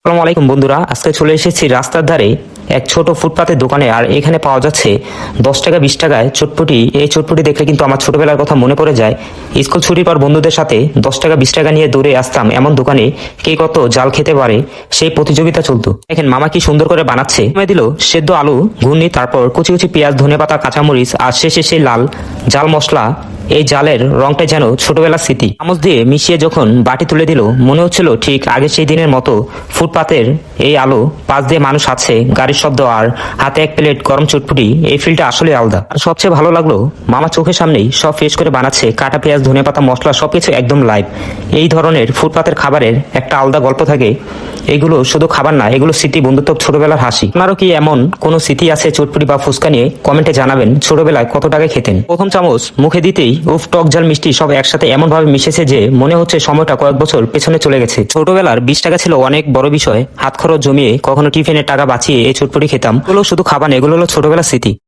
আসসালামু আলাইকুম বন্ধুরা, আজকে চলে এসেছি রাস্তার ধারে এক ছোট ফুটপাতের দোকানে। আর এখানে পাওয়া যাচ্ছে 10 টাকা 20 টাকায় চটপটি। এই চটপটি দেখলে কিন্তু আমার ছোটবেলার কথা মনে পড়ে যায়। স্কুল ছুটির পর বন্ধুদের সাথে 10 টাকা 20 টাকা নিয়ে দৌড়ে আসতাম এমন দোকানে। কে কত জাল খেতে পারে সেই প্রতিযোগিতা চলতো। দেখেন মামা কি সুন্দর করে বানাচ্ছে। দিল সেদ্ধ আলু, ঘুগনি, তারপর কুচি কুচি পেঁয়াজ, ধনেপাতা, কাঁচামরিচ, আর শেষে সেই লাল জাল মশলা। এই জালের রংটা যেন ছোটবেলার স্মৃতি। চামচ দিয়ে মিশিয়ে যখন বাটি তুলে দিল, মনে হচ্ছিল ঠিক আগে সেই দিনের মতো। ফুটপাতের এই আলো, পাশ দিয়ে মানুষ আছে, গাড়ির শব্দ, আর হাতে এক প্লেট গরম চটপটি। এই ফিলটা আসলে আলাদা। আর সবচেয়ে ভালো লাগলো, মামা চোখের সামনেই সব ফ্রেশ করে বানাচ্ছে। কাটা পেঁয়াজ, ধনেপাতা, মশলা সবকিছু একদম লাইভ। এই ধরনের ফুটপাতের খাবারের একটা আলাদা গল্প থাকে। এগুলো শুধু খাবার না, এগুলো স্মৃতি, বন্ধুত্ব, ছোটবেলার হাসি। আপনারও কি এমন কোনো স্মৃতি আছে চটপটি বা ফুচকা নিয়ে? কমেন্টে জানাবেন। ছোটবেলায় কত টাকা খেতেন? প্রথম চামচ মুখে দিতেই উফ, টক ঝাল মিষ্টি সব একসাথে এমন ভাবে মিশেছে যে মনে হচ্ছে সময়টা কয়েক বছর পেছনে চলে গেছে। ছোটবেলার 20 টাকা ছিল অনেক বড় বিষয়। হাত খরচ জমিয়ে, কখনো টিফিনের টাকা বাঁচিয়ে এই চটপটি খেতাম। এগুলো শুধু খাবার না, এগুলো হলো ছোটবেলার স্মৃতি।